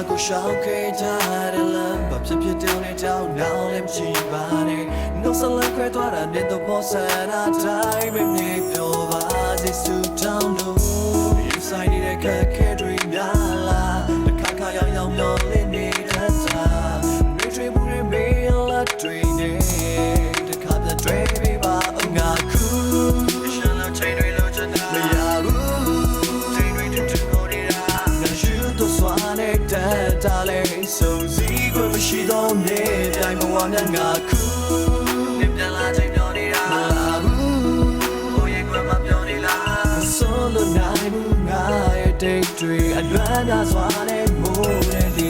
ကိုရှောင်ခဲ့ကြတယ်လားဘာဖြစ်ဖြစ်တောင်းနေတောင်းနောက်လည်းမကြည့်ပါနဲ့နှုတ်ဆက်လက်ခွဲသွားတာနဲ့တော့ပေါ်ဆန္ဒတိုင်းပဲမြေပြောပါစေစူတောင်းလို့ဒီဆိုင်နေတဲ့ခက်ခဲတွေများလားတစ်ခါခါရောက်ရောက်မျောလင်းနေတဲ့စာမေးထွေးမှုတွေမေးလာတွေနေတစ်ခါပြတွေးပြီးပါငါခုရှမ်းလောက်ချိန်တွေလို့ချင်တာမရဘူးချိန်တွေတူတူကိုနေတာငါယူတော့စွာနေတဲ့တားလေစုံစည်းခွင့်မရှိတော့မြေတိုင်းဘဝနဲ့ငါခုနေပြန်လာချိန်ပြောနေတာမလာဘူးဟိုရဲ့ကွယ်မပြောနေလားဆိုလို့နိုင်ဘူးငါရဲ့ဒိတ်တွေအလွမ်းများစွာနဲ့မိုးတဲ့ဒီ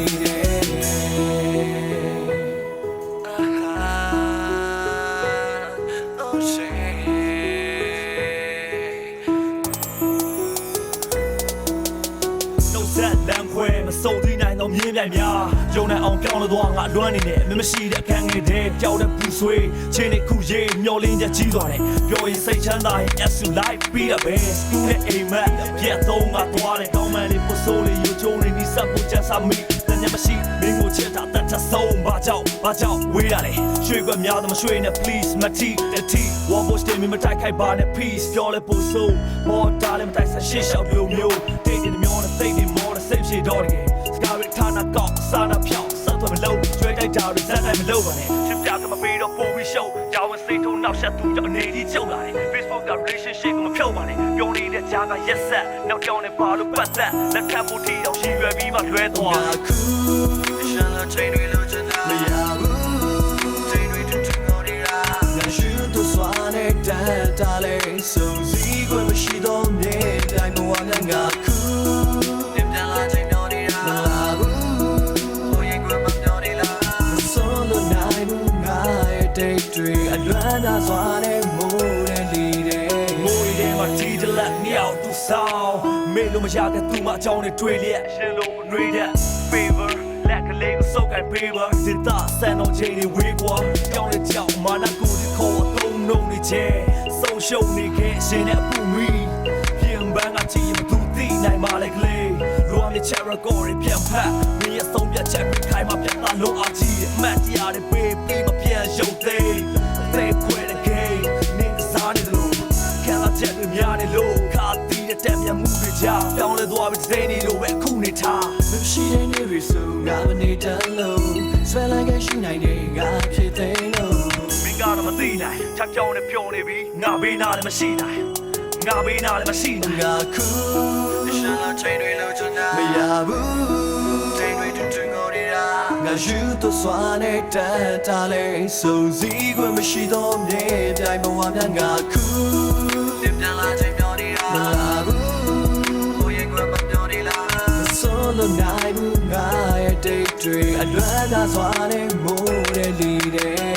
မစုံသီးနိုင်တော့မြင်းပြိုင်များယုံနိုင်အောင်ပြောင်းလို့သွားငါလွမ်းနေတယ်မမရှိတဲ့အခန်းငယ်တဲ့ကြောက်တဲ့ပူဆွေးချင်းနဲ့ခုရေးမျောလင်းချက်ကြီးသွားတယ်ပြောရင်စိတ်ချမ်းသာရင် S life ပြီးရပဲစကူးနဲ့အိမ်မက်ပြတ်သုံးငါသွားတယ်ကောင်းမှန်လေးပို့ဆိုးလေးယူချိုးနေဒီစပ်ဖို့ချမ်းသာမိတညမရှိမင်းကိုချစ်တာတတ်တဆုံးဘာကြောင့်ဝေးရတယ်ရွှေကွက်များတော့မရွှေနဲ့ please မတီတတီဝါဘော့စတေမီမတိုက်ခိုက်ပါနဲ့ peace ပြောလဲပို့ဆိုးဘောတားလည်းမတိုက်ဆက်ရှေ့လျှောက်မျိုးတိတ်တယ်မျိုးနဲ့သိတယ်မောစိတ်ဖြေတော့တယ်စကားရထားနာကောက်စားနာဖြောင်းဆက်သွယ်မလို့ကျွဲတိုက်တာတွေဇက်တိုင်းမလို့ပါနဲ့ချစ်ပြကမပေးတော့ပို့ပြီးရှုံးကြောင်စိတ်ထုံနောက်ဆက်သူကြောင့်အနေကြီးချုပ်လာတယ် Facebook က relationship ကိုမဖြုတ်ပါနဲ့ပြောနေတဲ့ကြားကရက်ဆက်နောက်ကြောင်နဲ့ပါလို့ပတ်သက်လက်ထပ်ဖို့တီအောင်ရှိရွယ်ပြီးမှလွဲသွားငါခုရှမ်းလာချိန်တွေလို့ချင်တာမရဘူးချိန်တွေတူတူကိုနေတာငါယူတော့စွာနေတဲ့တားလေစုံစည်းခွင့်မရှိတော့မြေတိုင်းဘဝနဲ့ငါခုအလွမ်းသာစွာနဲ့မိုးတဲ့လီတဲ့မိုးရီထဲမှာတီးတလက်မြောက်သူဆောင်မေလို့မရတဲ့သူမအကြောင်းနဲ့တွေ့လျက်ရှင်လို့နှွေးတဲ့ favor လက်ကလေးကိုစုပ်ကိုင် favor ဒီသားဆန်တော့ချိန်တွေဝေးကွာကြောင်းနဲ့ကြောက်မာနကိုဒီခေါ်သုံးလုံးနေချဲဆုံးရှုံးနေခဲ့ရှင်တဲ့အပူမီပြင်ပန်းကချီမသူသိနိုင်ပါလေကလေးလိုအပ်တဲ့ character တွေပြန်ဖက်မင်းရဲ့ဆုံးဖြတ်ချက်တွေခိုင်းမှပြန်လာလို့အားကြီးအမှတ်တရတွေပေးပြီးမပြန်ရုပ်သေးThey quit again နေစားနေလို့ခံလာချက်တွေများနေလို့ခါတီးတဲ့မြတ်မှုတွေကြားပြောင်းလဲသွားပြီးစိတ်နေလို့ပဲခုနေထားမရှိတဲ့နေရီဆိုငါမနေတတ်လို့ဆွဲလိုက်ခဲ့ရှိနိုင်တယ်ငါဖြစ်သိလို့မင်းကတော့မသိနိုင်ချက်ကြောင်နဲ့ပြောနေပြီငါဘေးနာလည်းမရှိနိုင်ငါဘေးနာလည်းမရှိနိုင်ငါခုရှမ်းလာချိန်တွေလို့ချင်တာမရဘူးချိန်တွေတူတူကိုနေတာငါယူတော့စွာနေတဲ့တားလေစုံစည်းခွင့်မရှိတော့မြေတိုင်းဘဝများငါခုနေပြန်လာချိန်ပြောနေတာမလာဘူးဟိုရဲ့ကွယ်မပြောနေလားဆိုလို့နိုင်ဘူးငါရဲ့ဒိတ်တွေအလွမ်းသာစွာနဲ့မိုးတဲ့လီတဲ့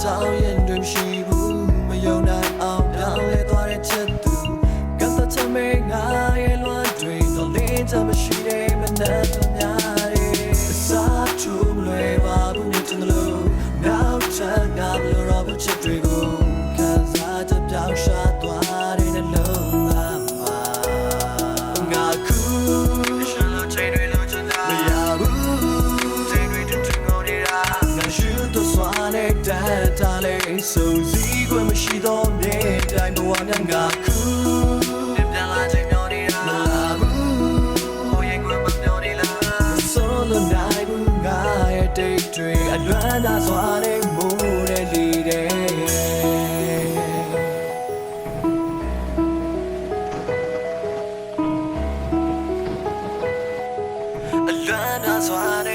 ကြောင်ရင်တွေမရှိဘူးမယုံနိုင်အောင်ပြောင်းလဲသွားတဲ့ချက်သူကပ်တဲ့ချမေးငါရဲ့လွမ်းတွေတော့လင်းချမရှိတဲ့မနဲ့တော့များတယ်စားချိုးမလွယ်ပါဘူးနေချင်လို့နောက်ချန်ကဘလို့တော့ဘူးချက်တွေကိုခံစားချက်ပြောင်းရှာသွားတဲ့နှလုံးသားမှာငါခုရှမ်းလို့ချိန်တွေလို့ချင်တာမရဘူးချိန်တွေတူတူကိုနေတာငါယူတော့စွာနေတဲ့တားလေစုံစည်းခွင့်မရှိတော့မြေတိုင်းဘဝနဲ့ငါခုနေပြန်လာချိန်ပြောနေတာမလာဘူးဟိုရဲ့ကွယ်မပြောနေလားဆိုလို့နိုင်ဘူးငါရဲ့ဒိတ်တွေအလွမ်းသာစွာနဲ့မိုးတဲ့လီတဲ့အလွမ်းသာစွာ